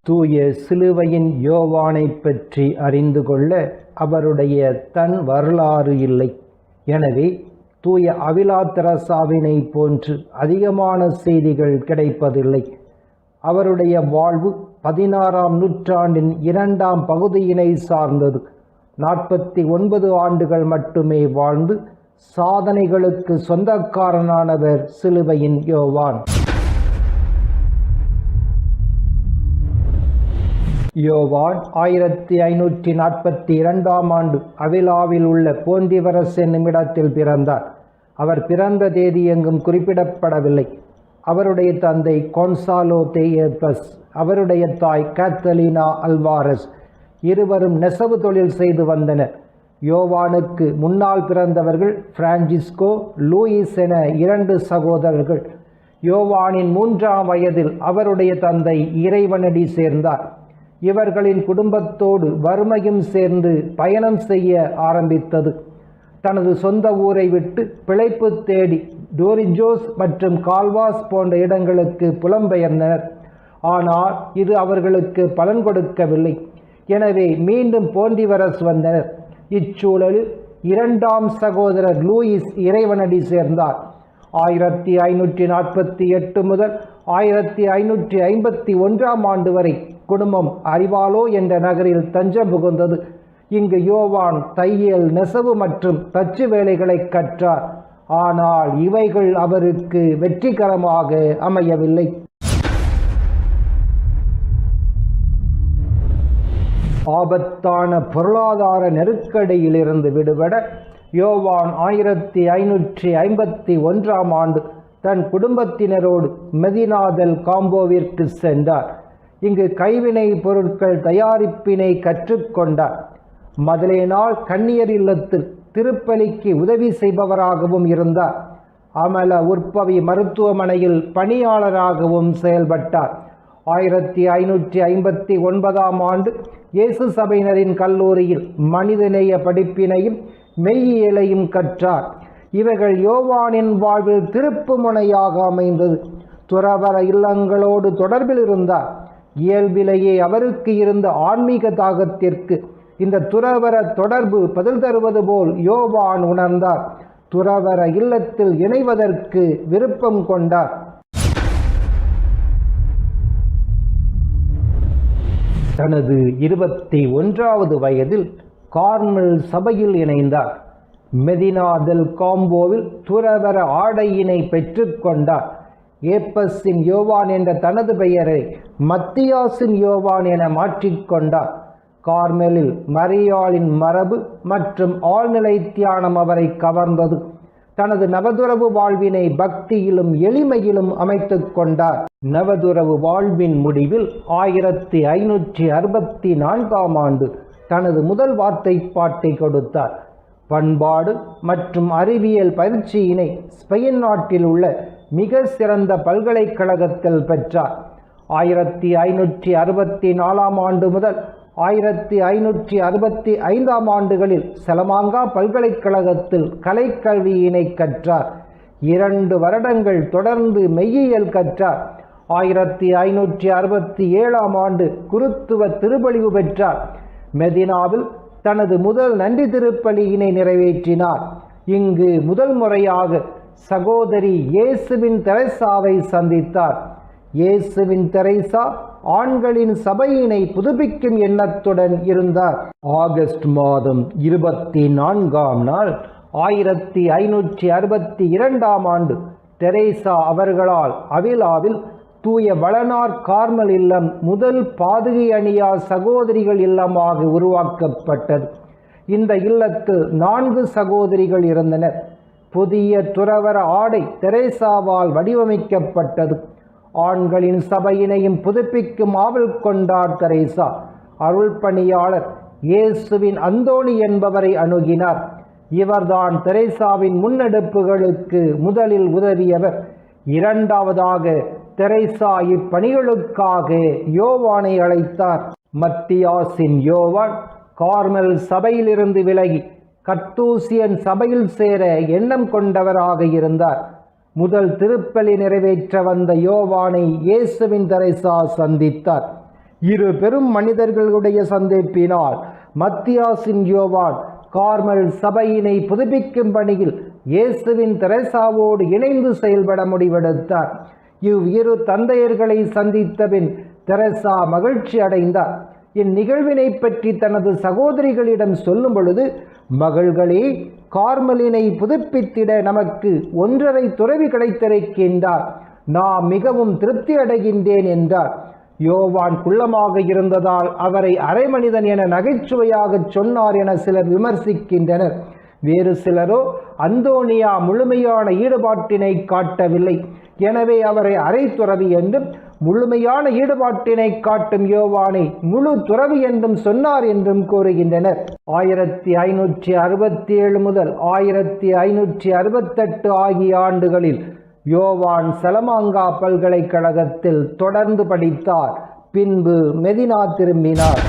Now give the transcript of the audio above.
தூய சிலுவையின் யோவானை பற்றி அறிந்து கொள்ள அவருடைய தன் வரலாறு இல்லை. எனவே தூய அவிலா தெரசாவினை போன்று அதிகமான செய்திகள் கிடைப்பதில்லை. அவருடைய வாழ்வு 16ஆம் நூற்றாண்டின் 2ஆம் பகுதியினை சார்ந்தது. 49 ஆண்டுகள் மட்டுமே வாழ்ந்து சாதனைகளுக்கு சொந்தக்காரனானவர் சிலுவையின் யோவான். யோவான் 1542ஆம் ஆண்டு அவிலாவில் உள்ள போந்திவரஸ் என்னும் இடத்தில் பிறந்தார். அவர் பிறந்த தேதி எங்கும் குறிப்பிடப்படவில்லை. அவருடைய தந்தை கொன்சாலோ தே ஏப்பஸ், அவருடைய தாய் கேத்தலினா அல்வாரஸ், இருவரும் நெசவு தொழில் செய்து வந்தனர். யோவானுக்கு முன்னால் பிறந்தவர்கள் பிரான்சிஸ்கோ, லூயிஸ் என 2 சகோதரர்கள். யோவானின் 3ஆம் வயதில் அவருடைய தந்தை இறைவனடி சேர்ந்தார். இவர்களின் குடும்பத்தோடு வறுமையும் சேர்ந்து பயணம் செய்ய ஆரம்பித்தது. தனது சொந்த ஊரை விட்டு பிழைப்பு தேடி டோரிஜோஸ் மற்றும் கால்வாஸ் போன்ற இடங்களுக்கு புலம்பெயர்ந்தனர். ஆனால் இது அவர்களுக்கு பலன் கொடுக்கவில்லை. எனவே மீண்டும் போந்திவரஸ் வந்தனர். இச்சூழலில் 2ஆம் சகோதரர் லூயிஸ் இறைவனடி சேர்ந்தார். 1548 முதல் 1551ஆம் ஆண்டு வரை குடும்பம் அரிவாலோ என்ற நகரில் தஞ்சம் புகுந்தது. இங்கு யோவான் தையல், நெசவு மற்றும் தச்சு வேலைகளை கற்றார். ஆனால் இவைகள் அவருக்கு வெற்றிகரமாக அமையவில்லை. ஆபத்தான பொருளாதார நெருக்கடியிலிருந்து விடுபட யோவான் 1551ஆம் ஆண்டு தன் குடும்பத்தினரோடு மெதினாதெல் காம்போவிற்கு சென்றார். இங்கு கைவினை பொருட்கள் தயாரிப்பினை கற்றுக்கொண்டார். மதலேனால் கன்னியர் இல்லத்தில் திருப்பலிக்கு உதவி செய்பவராகவும் இருந்தார். அமல உற்பவி மருத்துவமனையில் பணியாளராகவும் செயல்பட்டார். 1559ஆம் ஆண்டு இயேசு சபையினரின் கல்லூரியில் மனிதநேய படிப்பினையும் மெய்யியலையும் கற்றார். இவைகள் யோவானின் வாழ்வில் திருப்பு முனையாக அமைந்தது. துறவற இல்லங்களோடு தொடர்பில் இருந்தார். இயல்பிலேயே அவருக்கு இருந்த ஆன்மீக தாகத்திற்கு இந்த துறவற தொடர்பு பதில் தருவது போல் யோவான் உணர்ந்தார். துறவற இல்லத்தில் இணைவதற்கு விருப்பம் கொண்டார். தனது 21வது வயதில் கார்மல் சபையில் இணைந்தார். மெதினாதெல் காம்போவில் துறவற ஆடையினை பெற்றுக்கொண்டார். ஏப்பஸின் யோவான் என்ற தனது பெயரை மத்தியாசின் யோவான் என மாற்றிக்கொண்டார். கார்மெலில் மரியாளின் மரபு மற்றும் ஆழ்நிலை தியானம் அவரை கவர்ந்தது. தனது நவதுறவு வாழ்வினை பக்தியிலும் எளிமையிலும் அமைத்து கொண்டார். நவதுறவு வாழ்வின் முடிவில் 1564ஆம் ஆண்டு தனது முதல் வார்த்தைப்பாட்டை கொடுத்தார். பண்பாடு மற்றும் அறிவியல் பயிற்சியினை ஸ்பெயின் நாட்டில் உள்ள மிக சிறந்த பல்கலைக்கழகத்தில் பெற்றார். 1564ஆம் ஆண்டு முதல் 1565ஆம் ஆண்டுகளில் செலமாங்கா பல்கலைக்கழகத்தில் கலைக்கல்வியினை கற்றார். 2 வருடங்கள் தொடர்ந்து மெய்யியல் கற்றார். 1567ஆம் ஆண்டு குருத்துவ திருப்பலிவு பெற்றார். மெதினாவில் தனது முதல் நன்றி திருப்பலியினை நிறைவேற்றினார். இங்கு முதல் முறையாக சகோதரி இயேசுவின் தெரசாவை சந்தித்தார். இயேசுவின் தெரசா ஆண்களின் சபையினை புதுப்பிக்கும் எண்ணத்துடன் இருந்தார். ஆகஸ்ட் மாதம் 24ஆம் நாள் 1562ஆம் ஆண்டு தெரசா அவர்களால் அவிலாவில் தூய வளனார் கார்மல் இல்லம் முதல் பாதுகை அணியா சகோதரிகள் இல்லமாக உருவாக்கப்பட்டது. இந்த இல்லத்தில் 4 சகோதரிகள் இருந்தனர். புதிய துறவற ஆடை தெரசாவால் வடிவமைக்கப்பட்டது. ஆண்களின் சபையினையும் புதுப்பிக்கும் ஆவல் கொண்டார் தெரசா. அருள் பணியாளர் இயேசுவின் அந்தோணி என்பவரை அணுகினார். இவர்தான் தெரசாவின் முன்னெடுப்புகளுக்கு முதலில் உதவியவர். 2வதாக தெரசா இப்பணிகளுக்காக யோவானை அழைத்தார். மத்தியாசின் யோவான் கார்மல் சபையிலிருந்து விலகி கர்த்தூசியன் சபையில் சேர எண்ணம் கொண்டவராக இருந்தார். முதல் திருப்பலி நிறைவேற்ற வந்த யோவானை இயேசுவின் தெரசா சந்தித்தார். இரு பெரும் மனிதர்களுடைய சந்திப்பினால் மத்தியாசின் யோவான் கார்மல் சபையினை புதுப்பிக்கும் பணியில் இயேசுவின் தெரேசாவோடு இணைந்து செயல்பட முடிவெடுத்தார். இவ்விரு தந்தையர்களை சந்தித்தபின் தெரேசா மகிழ்ச்சி அடைந்தார். இந்நிகழ்வினை பற்றி தனது சகோதரிகளிடம் சொல்லும் பொழுது, மகள்களே, கார்மலினை புதுப்பித்திட நமக்கு 1.5 துறவி கிடைத்திருக்கின்றார். நான் மிகவும் திருப்தி அடைகின்றேன் என்றார். யோவான் குள்ளமாக இருந்ததால் அவரை அரை மனிதன் என நகைச்சுவையாக சொன்னார் என சிலர் விமர்சிக்கின்றனர். வேறு சிலரோ அந்தோனியா முழுமையான ஈடுபாட்டினை காட்டவில்லை, எனவே அவரை அரை துறவி என்றும், முழுமையான ஈடுபாட்டினை காட்டும் யோவானை முழு துறவி என்றும் சொன்னார் என்றும் கூறுகின்றனர். 1567 முதல் 1568 ஆகிய ஆண்டுகளில் யோவான் சலமாங்கா பல்கலைக்கழகத்தில் தொடர்ந்து படித்தார். பின்பு மெதினா திரும்பினார்.